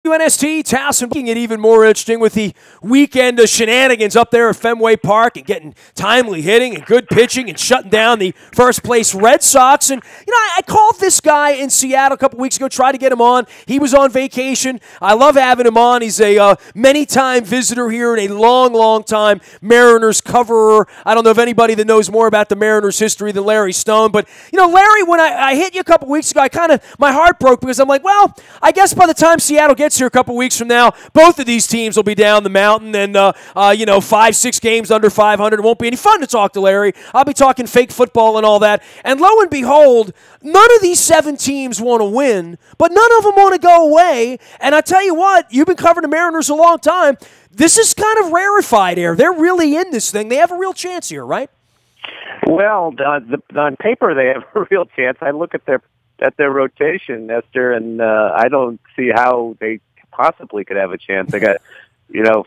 WNST, Towson making it even more interesting with the weekend of shenanigans up there at Fenway Park and getting timely hitting and good pitching and shutting down the first-place Red Sox. And, I called this guy in Seattle a couple weeks ago, tried to get him on. He was on vacation. I love having him on. He's a many-time visitor here and a long, long time Mariners coverer. I don't know of anybody that knows more about the Mariners history than Larry Stone. But, Larry, when I hit you a couple weeks ago, my heart broke because I'm like, well, I guess by the time Seattle gets here a couple weeks from now, both of these teams will be down the mountain and, 5-6 games under 500. It won't be any fun to talk to Larry. I'll be talking fake football and all that. And lo and behold, none of these 7 teams want to win, but none of them want to go away. And I tell you what, you've been covering the Mariners a long time. This is kind of rarefied air. They're really in this thing. They have a real chance here, right? Well, on paper, they have a real chance. I look at their rotation, Nestor, and I don't see how they possibly could have a chance. They got,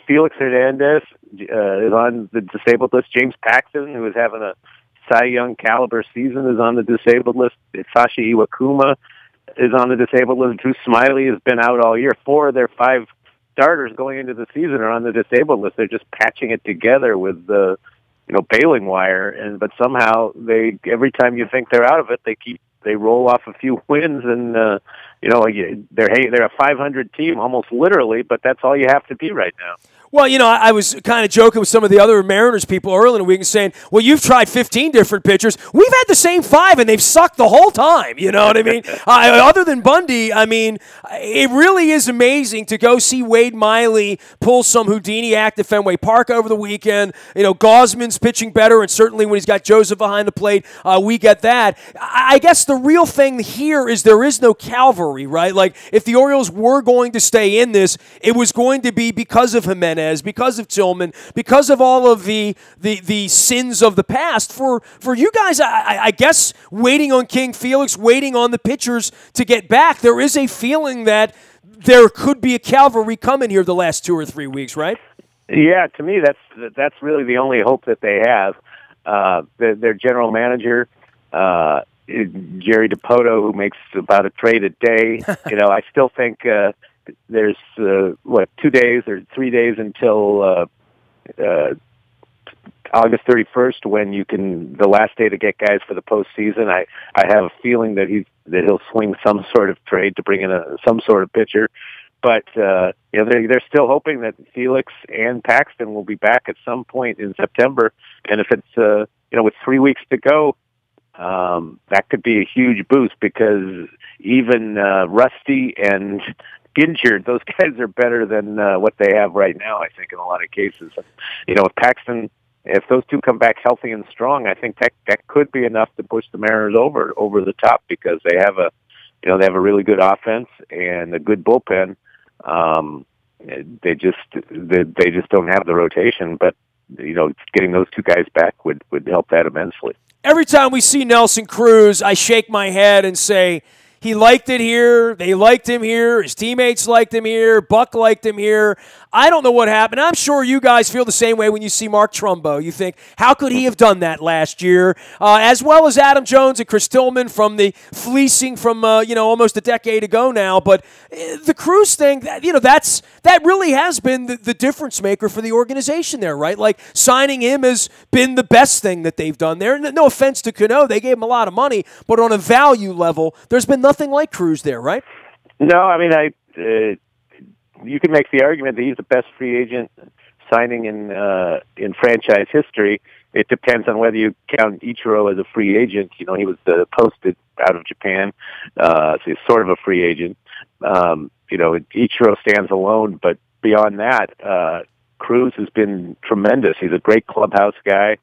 Felix Hernandez is on the disabled list. James Paxton, who is having a Cy Young caliber season, is on the disabled list. Sasha Iwakuma is on the disabled list. Drew Smiley has been out all year. 4 of their 5 starters going into the season are on the disabled list. They're just patching it together with the, baling wire. But somehow every time you think they're out of it, they roll off a few wins, and they're a 500 team almost literally, but that's all you have to be right now. Well, I was kind of joking with some of the other Mariners people earlier in the week and saying, well, you've tried 15 different pitchers. We've had the same 5, and they've sucked the whole time. You know what I mean? Other than Bundy, it really is amazing to go see Wade Miley pull some Houdini act at Fenway Park over the weekend. Gosman's pitching better, and certainly when he's got Joseph behind the plate, we get that. I guess the real thing here is there is no cavalry, right? Like, if the Orioles were going to stay in this, it was going to be because of Jimenez, because of Tillman, because of all of the sins of the past. For you guys, I guess waiting on King Felix, waiting on the pitchers to get back, there is a feeling that there could be a cavalry coming here the last 2 or 3 weeks, right? Yeah, to me, that's really the only hope that they have. Their general manager, Jerry Dipoto, who makes about a trade a day, I still think there's 2 days or 3 days until August 31st, when the last day to get guys for the postseason. I have a feeling that he'll swing some sort of trade to bring in some sort of pitcher, but they're still hoping that Felix and Paxton will be back at some point in September, and if it's with 3 weeks to go, that could be a huge boost, because even Rusty and Ginchard, those guys are better than what they have right now, I think, in a lot of cases. With Paxton, if those two come back healthy and strong, I think that could be enough to push the Mariners over the top, because they have a really good offense and a good bullpen. They just don't have the rotation, but getting those 2 guys back would help that immensely. Every time we see Nelson Cruz, I shake my head and say, he liked it here. They liked him here. His teammates liked him here. Buck liked him here. I don't know what happened. I'm sure you guys feel the same way when you see Mark Trumbo. You think, how could he have done that last year? As well as Adam Jones and Chris Tillman from the fleecing from, almost a decade ago now. But the Cruz thing, that really has been the difference maker for the organization there, right? Like, signing him has been the best thing that they've done there. No offense to Cano. They gave him a lot of money. But on a value level, there's been nothing like Cruz there, right? No, you can make the argument that he's the best free agent signing in franchise history. It depends on whether you count Ichiro as a free agent. He was posted out of Japan, so he's sort of a free agent. Ichiro stands alone, but beyond that, Cruz has been tremendous. He's a great clubhouse guy.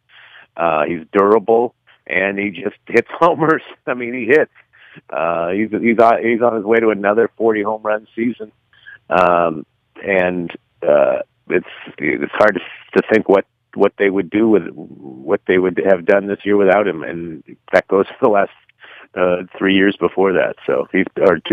He's durable, and he just hits homers. He hits. He's on his way to another 40 home run season. It's hard to think what they would do with what they would have done this year without him, and that goes for the last 3 years before that. 2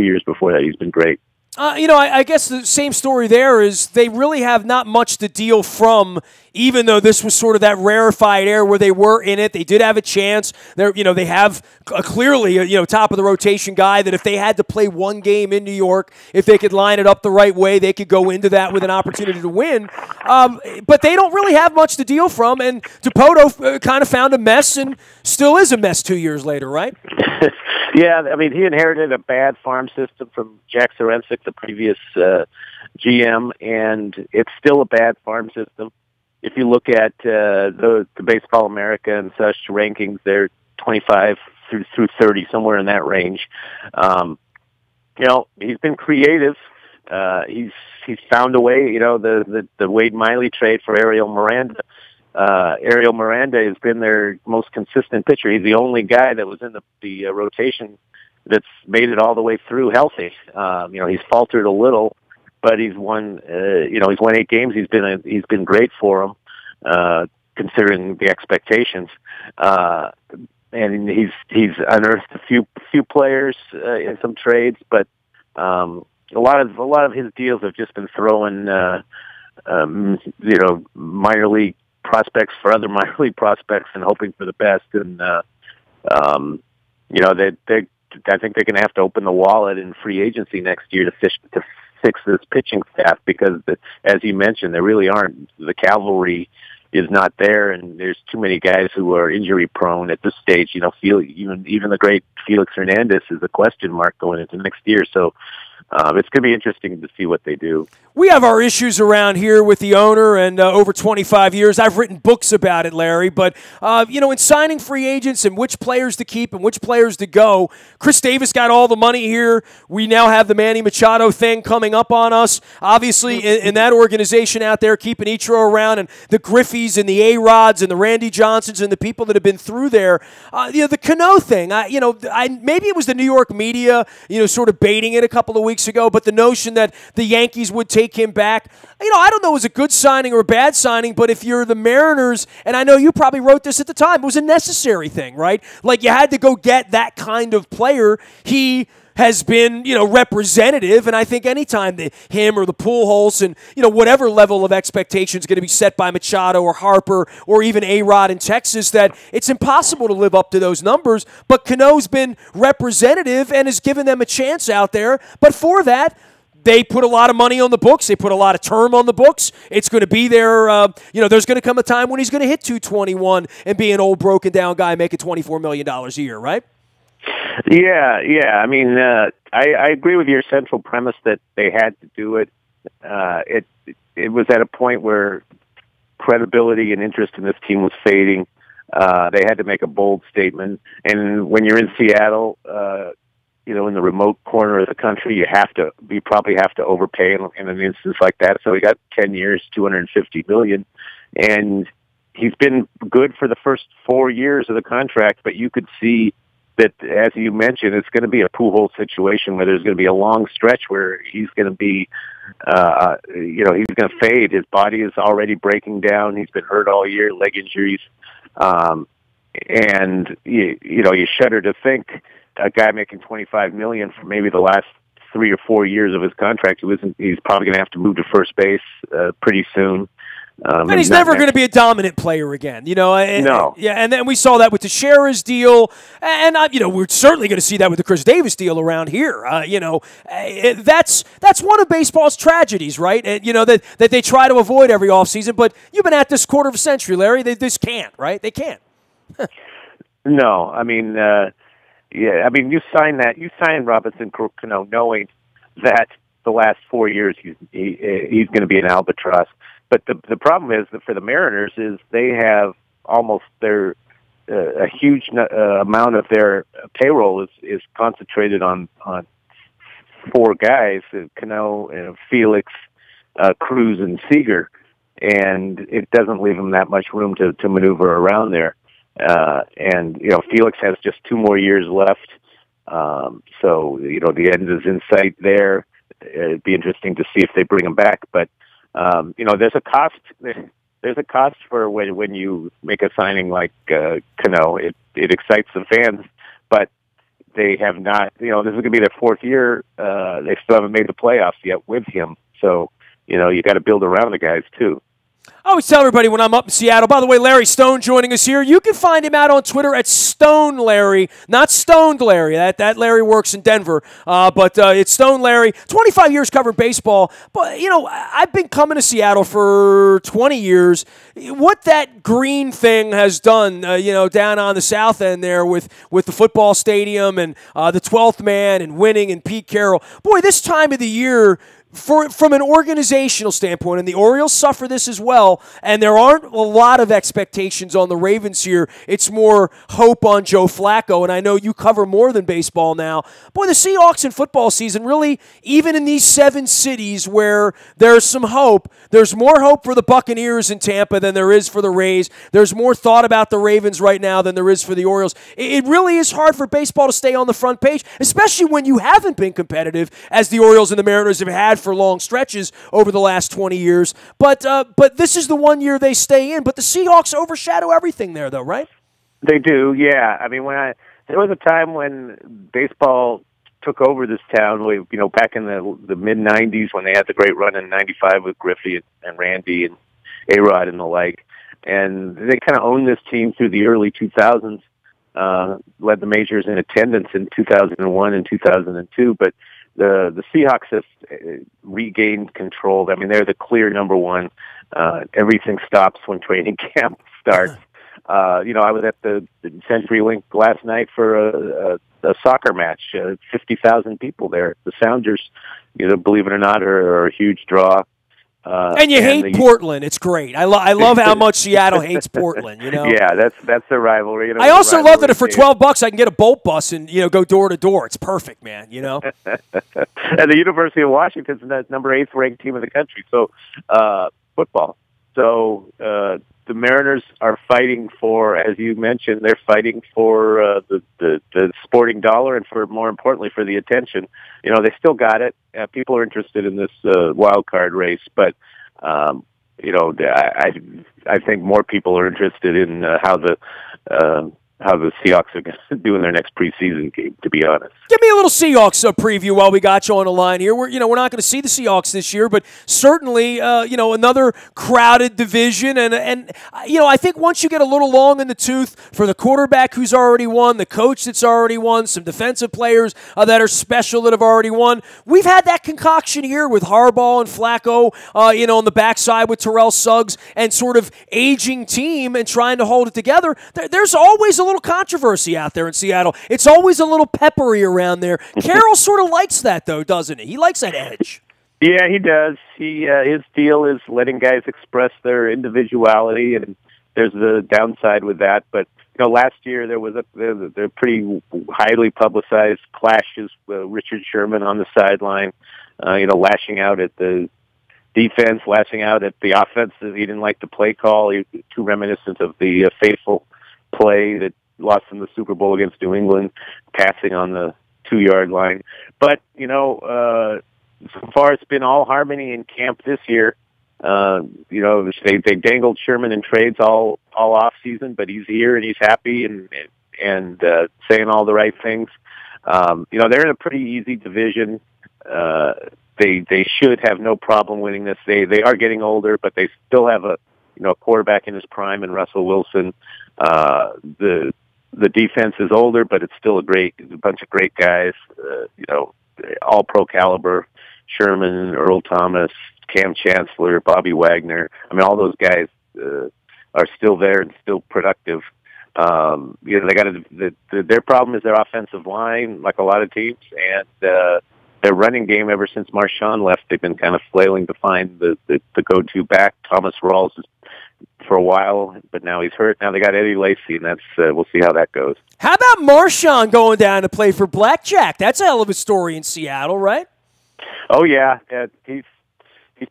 years before that, he's been great. I guess the same story there is they really have not much to deal from, even though this was sort of that rarefied air where they were in it. They did have a chance. They have clearly a top of the rotation guy that if they had to play one game in New York, if they could line it up the right way, they could go into that with an opportunity to win. But they don't really have much to deal from, and DePoto kind of found a mess and still is a mess 2 years later, right? Yeah, I mean, he inherited a bad farm system from Jack Sorensic, the previous GM, and it's still a bad farm system. If you look at the Baseball America and such rankings, they're 25 through 30, somewhere in that range. He's been creative. He's found a way. The Wade Miley trade for Ariel Miranda. Ariel Miranda has been their most consistent pitcher. He's the only guy that was in the rotation that's made it all the way through healthy. He's faltered a little, but he's won. He's won 8 games. He's been great for him, considering the expectations. And he's unearthed a few players in some trades, but a lot of his deals have just been throwing minor league prospects for other minor league prospects and hoping for the best. And I think they're going to have to open the wallet in free agency next year to fix this pitching staff because, as you mentioned, there really aren't. The cavalry is not there, and there's too many guys who are injury prone at this stage. Even the great Felix Hernandez is a question mark going into next year. So it's going to be interesting to see what they do. We have our issues around here with the owner, and over 25 years, I've written books about it, Larry. But, in signing free agents and which players to keep and which players to go, Chris Davis got all the money here. We now have the Manny Machado thing coming up on us. Obviously, in that organization out there, keeping Ichiro around, and the Griffeys and the A-Rods and the Randy Johnsons and the people that have been through there. The Cano thing, maybe it was the New York media, sort of baiting it a couple of weeks ago, but the notion that the Yankees would take him back, I don't know if it was a good signing or a bad signing, but if you're the Mariners, and I know you probably wrote this at the time, it was a necessary thing, right? Like you had to go get that kind of player. He has been, representative, and I think anytime him or the Pujols and, whatever level of expectation is going to be set by Machado or Harper or even A-Rod in Texas, that it's impossible to live up to those numbers, but Cano's been representative and has given them a chance out there, but for that, they put a lot of money on the books. They put a lot of term on the books. It's going to be there. There's going to come a time when he's going to hit 221 and be an old broken down guy making $24 million a year, right? Yeah. I mean, I agree with your central premise that they had to do it. It was at a point where credibility and interest in this team was fading. They had to make a bold statement. And when you're in Seattle, in the remote corner of the country, you probably have to overpay in an instance like that. So he got 10 years, $250 million, and he's been good for the first 4 years of the contract. But you could see that, as you mentioned, it's going to be a Pujols situation where there's going to be a long stretch where he's going to be, he's going to fade. His body is already breaking down. He's been hurt all year, leg injuries, and you shudder to think. A guy making $25 million for maybe the last 3 or 4 years of his contract, he's probably going to have to move to first base pretty soon. And he's never going to be a dominant player again, No. Yeah, and then we saw that with the Teixeira's deal, and we're certainly going to see that with the Chris Davis deal around here. That's one of baseball's tragedies, right? And that they try to avoid every offseason. But you've been at this quarter of a century, Larry. They just can't, right? They can't. No, I mean. You signed Robinson Cano knowing that the last 4 years he's going to be an albatross. But the problem is that for the Mariners is they have almost a huge amount of their payroll is concentrated on 4 guys: Cano, Felix, Cruz, and Seager, and it doesn't leave them that much room to maneuver around there. Felix has just 2 more years left. So the end is in sight there. It'd be interesting to see if they bring him back. But, there's a cost. There's a cost for when you make a signing like Cano. It excites the fans, but they have not, this is going to be their fourth year. They still haven't made the playoffs yet with him. So, you got to build around the guys too. I always tell everybody when I'm up in Seattle. By the way, Larry Stone joining us here. You can find him out on Twitter at Stone Larry, not Stoned Larry. That Larry works in Denver, but it's Stone Larry. 25 years covering baseball, but I've been coming to Seattle for 20 years. What that green thing has done, down on the south end there with the football stadium and the 12th man and winning and Pete Carroll. Boy, this time of the year. From an organizational standpoint, and the Orioles suffer this as well, and there aren't a lot of expectations on the Ravens here. It's more hope on Joe Flacco, and I know you cover more than baseball now. Boy, the Seahawks in football season, really, even in these 7 cities where there's some hope, there's more hope for the Buccaneers in Tampa than there is for the Rays. There's more thought about the Ravens right now than there is for the Orioles. It really is hard for baseball to stay on the front page, especially when you haven't been competitive, as the Orioles and the Mariners have had for long stretches over the last 20 years. But this is the one year they stay in. But the Seahawks overshadow everything there, though, right? They do, yeah. I mean, there was a time when baseball took over this town, back in the mid-'90s when they had the great run in '95 with Griffey and Randy and A-Rod and the like. And they kind of owned this team through the early 2000s, led the majors in attendance in 2001 and 2002. But the Seahawks have regained control. I mean, they're the clear number one. Everything stops when training camp starts. I was at the CenturyLink last night for a soccer match. 50,000 people there. The Sounders, believe it or not, are a huge draw. And you hate Portland. It's great. I love how much Seattle hates Portland. Yeah, that's the rivalry. I also love that for $12 I can get a Bolt bus and go door to door. It's perfect, man. And the University of Washington's the number 8th ranked team in the country. So football. So the Mariners are fighting for, as you mentioned, they're fighting for the sporting dollar and, for more importantly, for the attention. They still got it. People are interested in this wild card race, but I think more people are interested in how the Seahawks are going to do in their next preseason game, to be honest. Give me a little Seahawks preview while we got you on the line here. We're not going to see the Seahawks this year, but certainly another crowded division, and I think once you get a little long in the tooth for the quarterback who's already won, the coach that's already won, some defensive players that are special that have already won. We've had that concoction here with Harbaugh and Flacco, on the backside with Terrell Suggs, and sort of aging team and trying to hold it together. There's always a little controversy out there in Seattle. It's always a little peppery around there. Carroll sort of likes that, though, doesn't he? He likes that edge. Yeah, he does. His deal is letting guys express their individuality, and there's the downside with that. But last year there was a pretty highly publicized clashes with Richard Sherman on the sideline, lashing out at the defense, lashing out at the offense. He didn't like the play call. He was too reminiscent of the fateful play that lost in the Super Bowl against New England, passing on the 2-yard line. But, so far it's been all harmony in camp this year. They dangled Sherman in trades all off season, but he's here and he's happy and saying all the right things. They're in a pretty easy division. They should have no problem winning this. They are getting older, but they still have a quarterback in his prime in Russell Wilson. The defense is older, but it's still a bunch of great guys. All pro caliber. Sherman, Earl Thomas, Cam Chancellor, Bobby Wagner. I mean, all those guys are still there and still productive. They got their problem is their offensive line, like a lot of teams, and their running game. Ever since Marshawn left, they've been kind of flailing to find the go-to back. Thomas Rawls is for a while, but now he's hurt. Now they got Eddie Lacy, and that's we'll see how that goes. How about Marshawn going down to play for Blackjack? That's a hell of a story in Seattle, right? Oh yeah, he's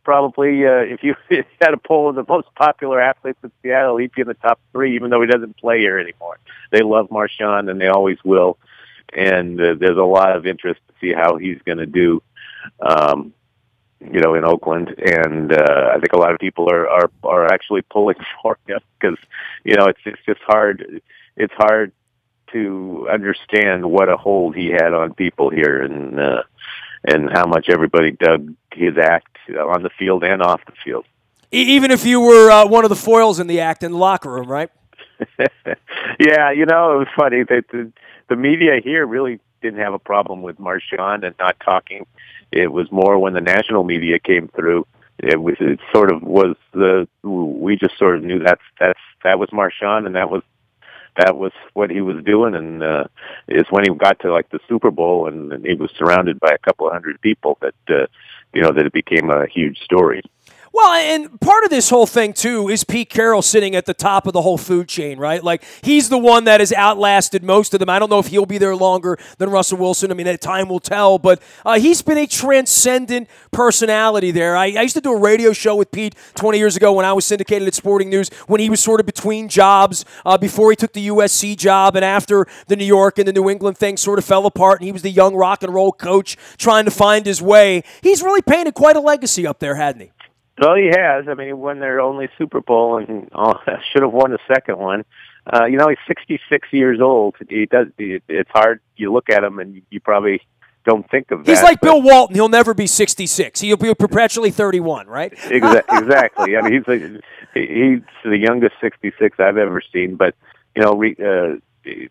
probably if you had a poll of the most popular athletes in Seattle, he'd be in the top 3, even though he doesn't play here anymore. They love Marshawn, and they always will. And there's a lot of interest to see how he's going to do. In Oakland, and I think a lot of people are actually pulling for him because it's just hard. It's hard to understand what a hold he had on people here, and how much everybody dug his act on the field and off the field. Even if you were one of the foils in the act in the locker room, right? Yeah, it was funny that the media here really didn't have a problem with Marshawn and not talking. It was more when the national media came through. We just sort of knew that was Marshawn, and that was what he was doing. And is when he got to like the Super Bowl and he was surrounded by a couple of hundred people that that it became a huge story. Well, and part of this whole thing, too, is Pete Carroll sitting at the top of the whole food chain, right? Like, he's the one that has outlasted most of them. I don't know if he'll be there longer than Russell Wilson. I mean, time will tell. But he's been a transcendent personality there. I used to do a radio show with Pete 20 years ago when I was syndicated at Sporting News, when he was sort of between jobs, before he took the USC job and after the New York and the New England thing sort of fell apart, and he was the young rock and roll coach trying to find his way. He's really painted quite a legacy up there, hadn't he? Well, he has. I mean, he won their only Super Bowl and should have won the second one. He's 66 years old. It's hard. You look at him and you probably don't think of that. He's like Bill Walton. He'll never be 66. He'll be perpetually 31, right? Exactly. I mean, he's the youngest 66 I've ever seen. But it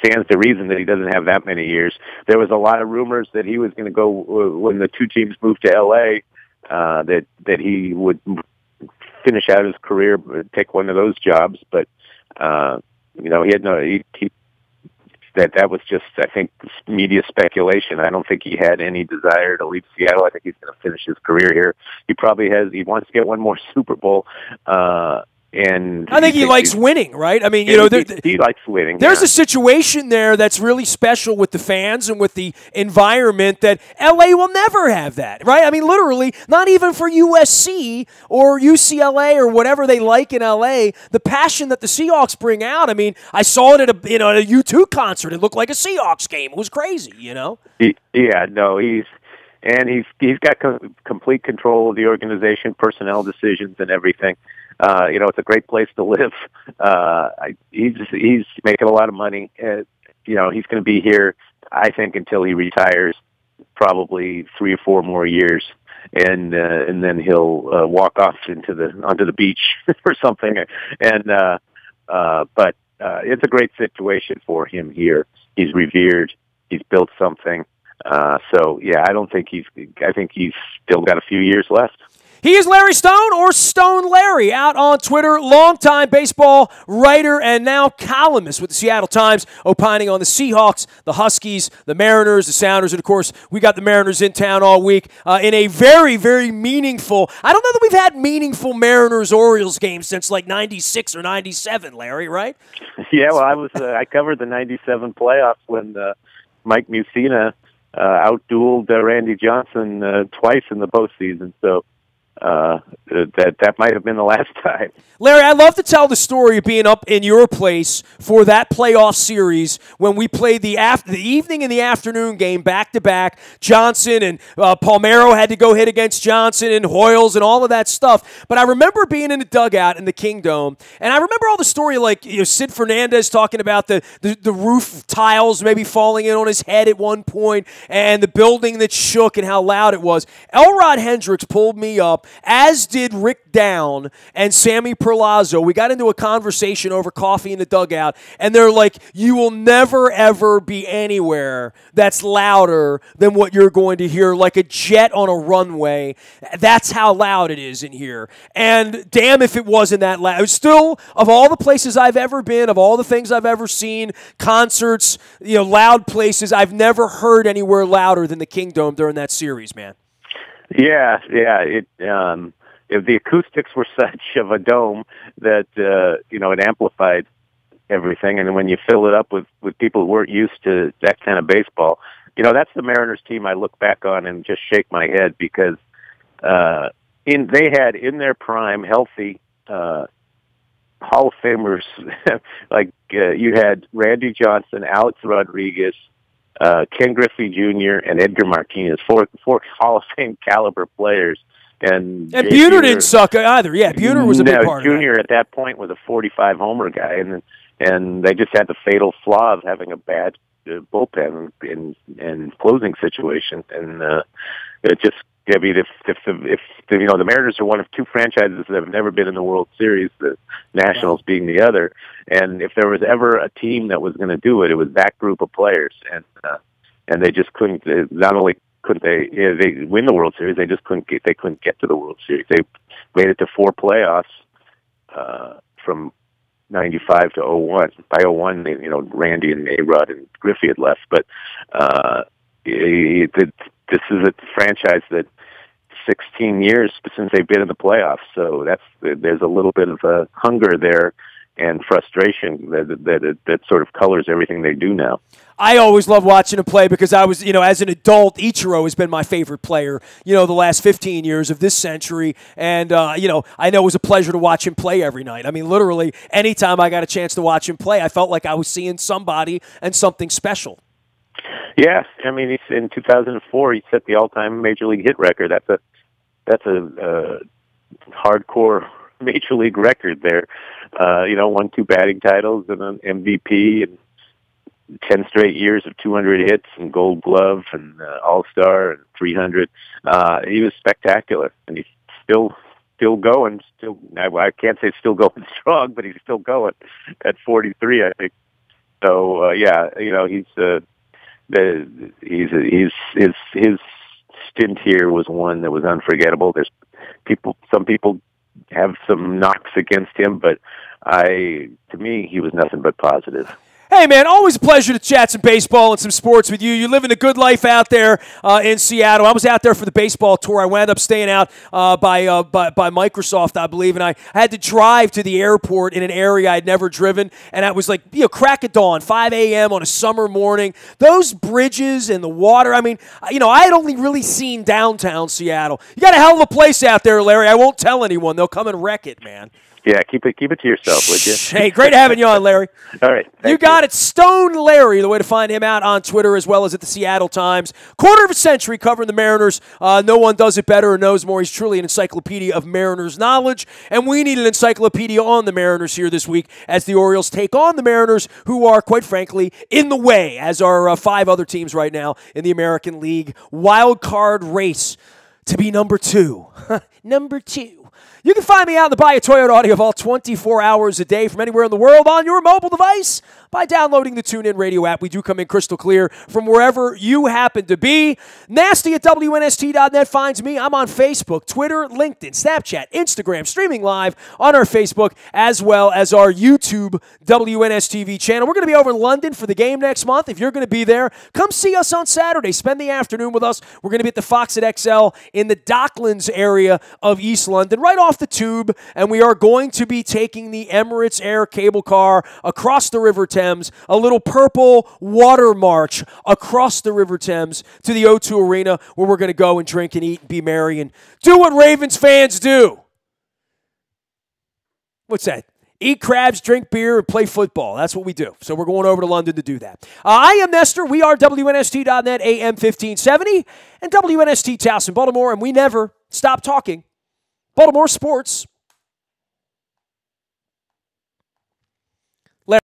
stands to reason that he doesn't have that many years. There was a lot of rumors that he was going to go when the two teams moved to L.A., that he would finish out his career, take one of those jobs, but he had that was just, I think, media speculation. I don't think he had any desire to leave Seattle. I think he's going to finish his career here. He wants to get one more Super Bowl. And I think he likes winning, right? I mean, he likes winning. There's a situation there that's really special with the fans and with the environment that LA will never have that, right? I mean, literally, not even for USC or UCLA or whatever they like in LA, the passion that the Seahawks bring out. I mean, I saw it at a U2 concert. It looked like a Seahawks game. It was crazy, he's got complete control of the organization, personnel decisions, and everything. It's a great place to live. He's making a lot of money. He's going to be here, I think, until he retires, probably 3 or 4 more years, and then he'll walk off onto the beach or something. But it's a great situation for him here. He's revered. He's built something. I think he's still got a few years left. He is Larry Stone, or Stone Larry, out on Twitter, longtime baseball writer and now columnist with the Seattle Times, opining on the Seahawks, the Huskies, the Mariners, the Sounders, and of course, we got the Mariners in town all week in a very, very meaningful, I don't know that we've had meaningful Mariners-Orioles games since like 96 or 97, Larry, right? Yeah, well, I covered the 97 playoffs when Mike Mussina outdueled Randy Johnson twice in the postseason, so that might have been the last time. Larry, I love to tell the story of being up in your place for that playoff series when we played the evening and the afternoon game back-to-back. Johnson and Palmeiro had to go hit against Johnson and Hoyles and all of that stuff. But I remember being in the dugout in the Kingdome, and I remember all the story like Sid Fernandez talking about the roof tiles maybe falling in on his head at one point and the building that shook and how loud it was. Elrod Hendricks pulled me up, as did Rick Down and Sammy Perlazzo. We got into a conversation over coffee in the dugout, and they're like, you will never, ever be anywhere that's louder than what you're going to hear, like a jet on a runway. That's how loud it is in here. And damn if it wasn't that loud. It was still, of all the places I've ever been, of all the things I've ever seen, concerts, loud places, I've never heard anywhere louder than the Kingdome during that series, man. Yeah. If the acoustics were such of a dome that it amplified everything, and when you fill it up with people who weren't used to that kind of baseball, that's the Mariners team I look back on and just shake my head because they had in their prime healthy Hall of Famers like you had Randy Johnson, Alex Rodriguez, Ken Griffey Jr. and Edgar Martinez, four Hall of Fame caliber players. And Buhner didn't suck either. Yeah, Buhner was a big part Junior of that. At that point was a 45 homer guy, and and they just had the fatal flaw of having a bad bullpen in closing situation, and it just. I mean, if the Mariners are one of two franchises that have never been in the World Series, the Nationals being the other, and if there was ever a team that was going to do it, it was that group of players, and they just couldn't. Not only couldn't they win the World Series, they just couldn't get to the World Series. They made it to 4 playoffs from 95 to 01. By 01, Randy and A-Rod and Griffey had left, but this is a franchise that 16 years since they've been in the playoffs. So there's a little bit of a hunger there and frustration that sort of colors everything they do now. I always love watching him play because I was, as an adult, Ichiro has been my favorite player, the last 15 years of this century. And, I know it was a pleasure to watch him play every night. I mean, literally, anytime I got a chance to watch him play, I felt like I was seeing somebody and something special. Yeah, I mean, in 2004, he set the all-time major league hit record. That's a hardcore major league record there. Won 2 batting titles and an MVP and 10 straight years of 200 hits and Gold Glove and All-Star and 300. He was spectacular, and he's still going. I can't say still going strong, but he's still going at 43, I think. So his stint here was one that was unforgettable. Some people have some knocks against him, but to me, he was nothing but positive. Hey, man, always a pleasure to chat some baseball and some sports with you. You're living a good life out there in Seattle. I was out there for the baseball tour. I wound up staying out by Microsoft, I believe, and I had to drive to the airport in an area I'd never driven, and I was like, crack of dawn, 5 a.m. on a summer morning. Those bridges and the water, I mean, I had only really seen downtown Seattle. You got a hell of a place out there, Larry. I won't tell anyone. They'll come and wreck it, man. Yeah, keep it to yourself, would you? Hey, great having you on, Larry. All right. You got it. Stone Larry, the way to find him out on Twitter as well as at the Seattle Times. Quarter of a century covering the Mariners. No one does it better or knows more. He's truly an encyclopedia of Mariners knowledge, and we need an encyclopedia on the Mariners here this week as the Orioles take on the Mariners, who are, quite frankly, in the way, as are 5 other teams right now in the American League wild card race to be number 2. Number 2. You can find me out in the Buy a Toyota Audio Vault 24 hours a day from anywhere in the world on your mobile device by downloading the TuneIn Radio app. We do come in crystal clear from wherever you happen to be. Nasty at WNST.net finds me. I'm on Facebook, Twitter, LinkedIn, Snapchat, Instagram, streaming live on our Facebook as well as our YouTube WNSTV channel. We're going to be over in London for the game next month. If you're going to be there, come see us on Saturday. Spend the afternoon with us. We're going to be at the Fox at XL in the Docklands area of East London, right off the tube, and we are going to be taking the Emirates Air cable car across the River Thames, a little purple water march across the River Thames to the O2 Arena, where we're going to go and drink and eat and be merry and do what Ravens fans do. What's that? Eat crabs, drink beer, and play football. That's what we do. So we're going over to London to do that. I am Nestor. We are WNST.net, AM 1570, and WNST Towson, Baltimore, and we never stop talking Baltimore sports.